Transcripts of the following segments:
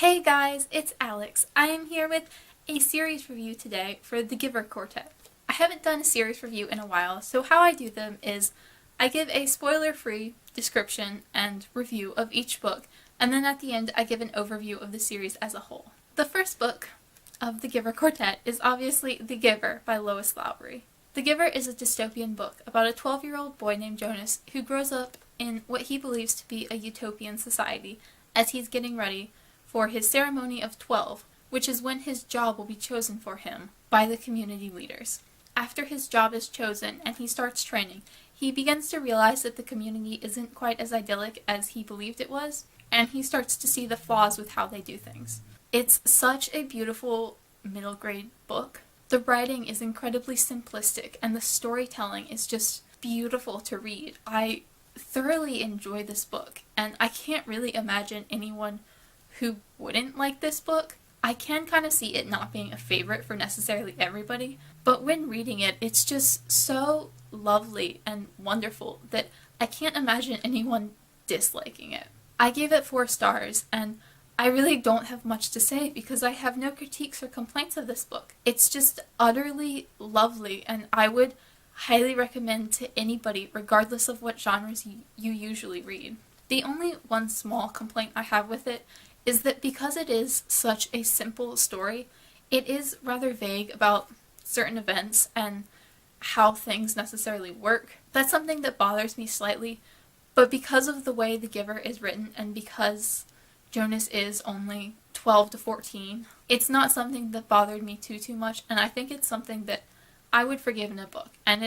Hey guys, it's Alex. I am here with a series review today for The Giver Quartet. I haven't done a series review in a while, so how I do them is I give a spoiler-free description and review of each book, and then at the end I give an overview of the series as a whole. The first book of The Giver Quartet is obviously The Giver by Lois Lowry. The Giver is a dystopian book about a 12-year-old boy named Jonas who grows up in what he believes to be a utopian society as he's getting ready for his ceremony of 12, which is when his job will be chosen for him by the community leaders. After his job is chosen and he starts training, he begins to realize that the community isn't quite as idyllic as he believed it was, and he starts to see the flaws with how they do things. It's such a beautiful middle grade book. The writing is incredibly simplistic, and the storytelling is just beautiful to read. I thoroughly enjoy this book, and I can't really imagine anyone who wouldn't like this book. I can kind of see it not being a favorite for necessarily everybody, but when reading it, it's just so lovely and wonderful that I can't imagine anyone disliking it. I gave it 4 stars, and I really don't have much to say because I have no critiques or complaints of this book. It's just utterly lovely, and I would highly recommend to anybody, regardless of what genres you usually read. The only one small complaint I have with it is that because it is such a simple story, it is rather vague about certain events and how things necessarily work. That's something that bothers me slightly, but because of the way The Giver is written and because Jonas is only 12 to 14, it's not something that bothered me too much, and I think it's something that I would forgive in a book, and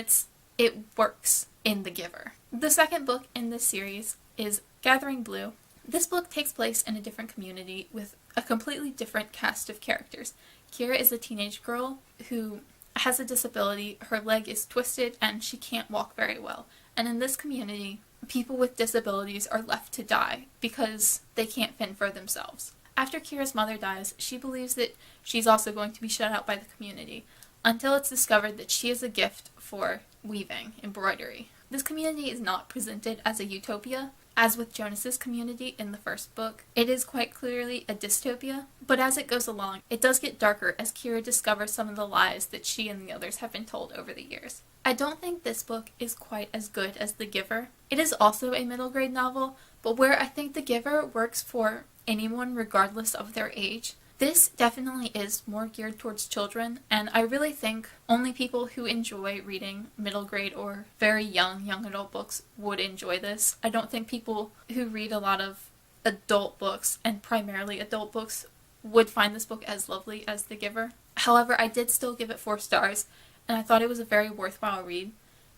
it works in The Giver. The second book in this series is Gathering Blue. This book takes place in a different community with a completely different cast of characters. Kira is a teenage girl who has a disability, her leg is twisted, and she can't walk very well. And in this community, people with disabilities are left to die because they can't fend for themselves. After Kira's mother dies, she believes that she's also going to be shut out by the community, until it's discovered that she is a gift for weaving, embroidery. This community is not presented as a utopia. As with Jonas's community in the first book, it is quite clearly a dystopia, but as it goes along, it does get darker as Kira discovers some of the lies that she and the others have been told over the years. I don't think this book is quite as good as The Giver. It is also a middle grade novel, but where I think The Giver works for anyone regardless of their age, this definitely is more geared towards children, and I really think only people who enjoy reading middle grade or very young adult books would enjoy this. I don't think people who read a lot of adult books, and primarily adult books, would find this book as lovely as The Giver. However, I did still give it 4 stars, and I thought it was a very worthwhile read.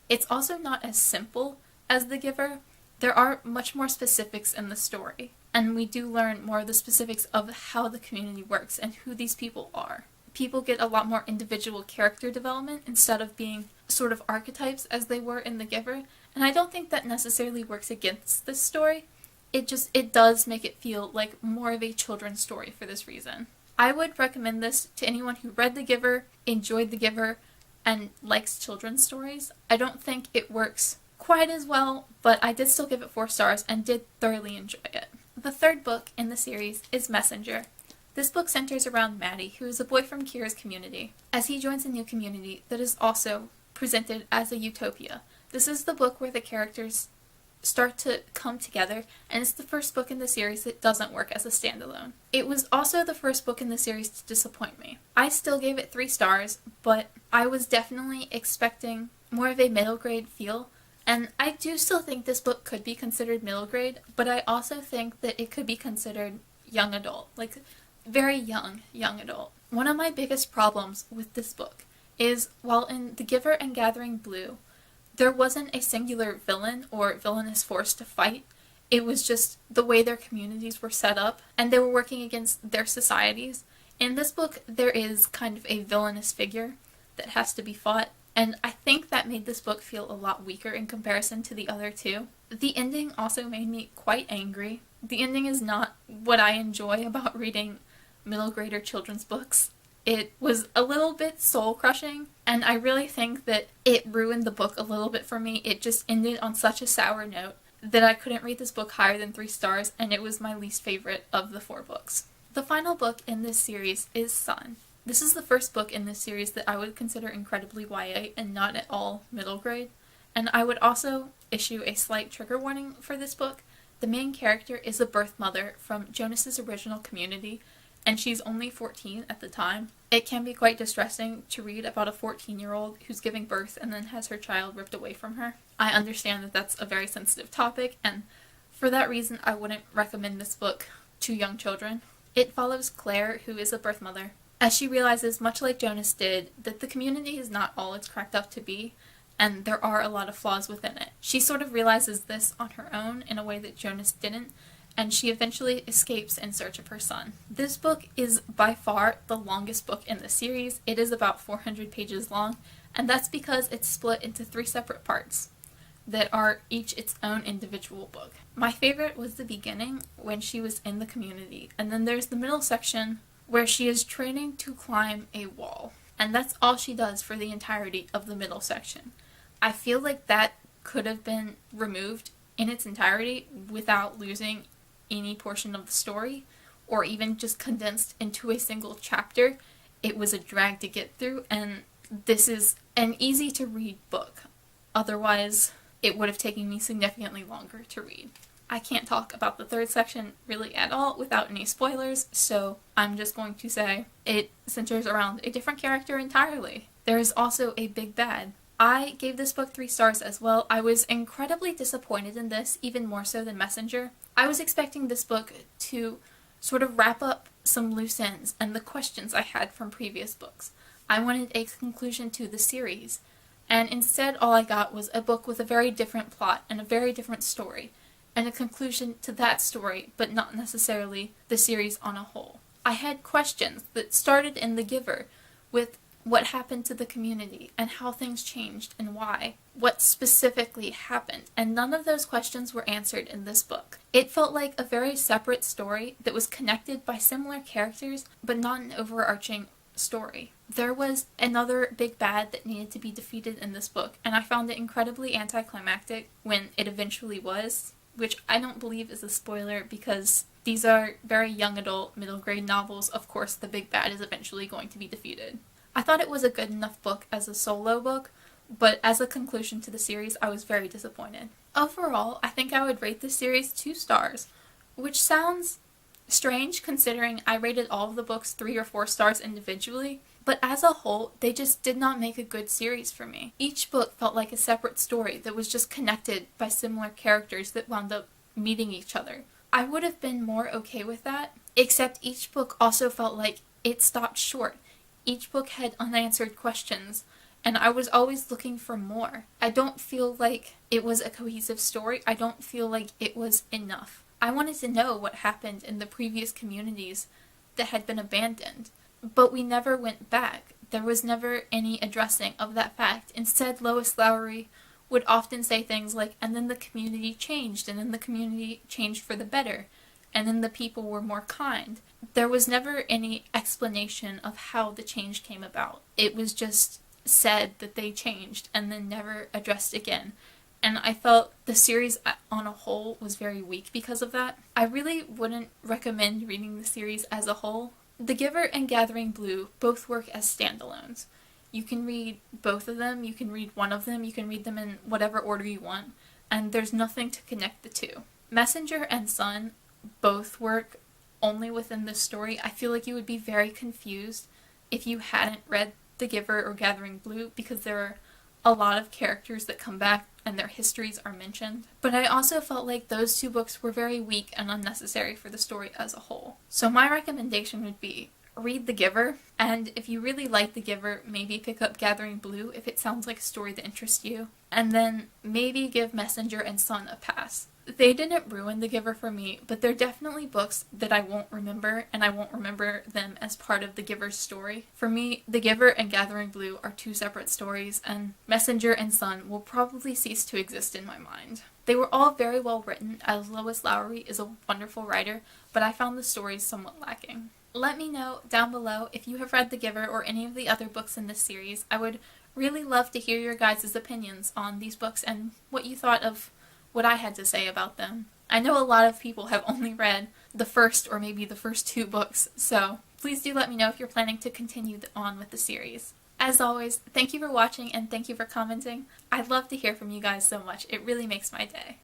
It's also not as simple as The Giver. There are much more specifics in the story, and we do learn more of the specifics of how the community works and who these people are. People get a lot more individual character development instead of being sort of archetypes as they were in The Giver, and I don't think that necessarily works against this story. It does make it feel like more of a children's story for this reason. I would recommend this to anyone who read The Giver, enjoyed The Giver, and likes children's stories. I don't think it works quite as well, but I did still give it 4 stars and did thoroughly enjoy it. The third book in the series is Messenger. This book centers around Maddie, who is a boy from Kira's community, as he joins a new community that is also presented as a utopia. This is the book where the characters start to come together, and it's the first book in the series that doesn't work as a standalone. It was also the first book in the series to disappoint me. I still gave it 3 stars, but I was definitely expecting more of a middle grade feel. And I do still think this book could be considered middle grade, but I also think that it could be considered young adult, like very young adult. One of my biggest problems with this book is while in The Giver and Gathering Blue, there wasn't a singular villain or villainous force to fight. It was just the way their communities were set up, and they were working against their societies. In this book, there is kind of a villainous figure that has to be fought, and I think that made this book feel a lot weaker in comparison to the other 2. The ending also made me quite angry. The ending is not what I enjoy about reading middle grader children's books. It was a little bit soul-crushing, and I really think that it ruined the book a little bit for me. It just ended on such a sour note that I couldn't rate this book higher than 3 stars, and it was my least favorite of the 4 books. The final book in this series is Sun. This is the first book in this series that I would consider incredibly YA and not at all middle grade. And I would also issue a slight trigger warning for this book. The main character is the birth mother from Jonas's original Community, and she's only 14 at the time. It can be quite distressing to read about a 14-year-old who's giving birth and then has her child ripped away from her. I understand that that's a very sensitive topic, and for that reason I wouldn't recommend this book to young children. It follows Claire, who is a birth mother, as she realizes, much like Jonas did, that the community is not all it's cracked up to be, and there are a lot of flaws within it. She sort of realizes this on her own in a way that Jonas didn't, and she eventually escapes in search of her son. This book is by far the longest book in the series. It is about 400 pages long, and that's because it's split into 3 separate parts that are each its own individual book. My favorite was the beginning, when she was in the community, and then there's the middle section where she is training to climb a wall. And that's all she does for the entirety of the middle section. I feel like that could have been removed in its entirety without losing any portion of the story, or even just condensed into a single chapter. It was a drag to get through, and this is an easy to read book. Otherwise, it would have taken me significantly longer to read. I can't talk about the 3rd section really at all without any spoilers, so I'm just going to say it centers around a different character entirely. There is also a big bad. I gave this book 3 stars as well. I was incredibly disappointed in this, even more so than Messenger. I was expecting this book to sort of wrap up some loose ends and the questions I had from previous books. I wanted a conclusion to the series, and instead all I got was a book with a very different plot and a very different story, and a conclusion to that story, but not necessarily the series on a whole. I had questions that started in The Giver, with what happened to the community, and how things changed, and why. What specifically happened, and none of those questions were answered in this book. It felt like a very separate story that was connected by similar characters, but not an overarching story. There was another big bad that needed to be defeated in this book, and I found it incredibly anticlimactic when it eventually was, which I don't believe is a spoiler because these are very young adult middle grade novels. Of course the big bad is eventually going to be defeated. I thought it was a good enough book as a solo book, but as a conclusion to the series I was very disappointed. Overall, I think I would rate this series 2 stars, which sounds strange considering I rated all of the books 3 or 4 stars individually, but as a whole, they just did not make a good series for me. Each book felt like a separate story that was just connected by similar characters that wound up meeting each other. I would have been more okay with that, except each book also felt like it stopped short. Each book had unanswered questions, and I was always looking for more. I don't feel like it was a cohesive story. I don't feel like it was enough. I wanted to know what happened in the previous communities that had been abandoned, but we never went back. There was never any addressing of that fact. Instead, Lois Lowry would often say things like, and then the community changed, and then the community changed for the better, and then the people were more kind. There was never any explanation of how the change came about. It was just said that they changed, and then never addressed again. And I felt the series on a whole was very weak because of that. I really wouldn't recommend reading the series as a whole. The Giver and Gathering Blue both work as standalones. You can read both of them, you can read one of them, you can read them in whatever order you want, and there's nothing to connect the two. Messenger and Sun both work only within this story. I feel like you would be very confused if you hadn't read The Giver or Gathering Blue, because there are a lot of characters that come back and their histories are mentioned. But I also felt like those 2 books were very weak and unnecessary for the story as a whole. So my recommendation would be read The Giver, and if you really like The Giver, maybe pick up Gathering Blue if it sounds like a story that interests you, and then maybe give Messenger and Sun a pass. They didn't ruin The Giver for me, but they're definitely books that I won't remember, and I won't remember them as part of The Giver's story. For me, The Giver and Gathering Blue are 2 separate stories, and Messenger and Sun will probably cease to exist in my mind. They were all very well written, as Lois Lowry is a wonderful writer, but I found the stories somewhat lacking. Let me know down below if you have read The Giver or any of the other books in this series. I would really love to hear your guys' opinions on these books and what you thought of what I had to say about them. I know a lot of people have only read the first or maybe the first 2 books, so please do let me know if you're planning to continue on with the series. As always, thank you for watching and thank you for commenting. I'd love to hear from you guys so much. It really makes my day.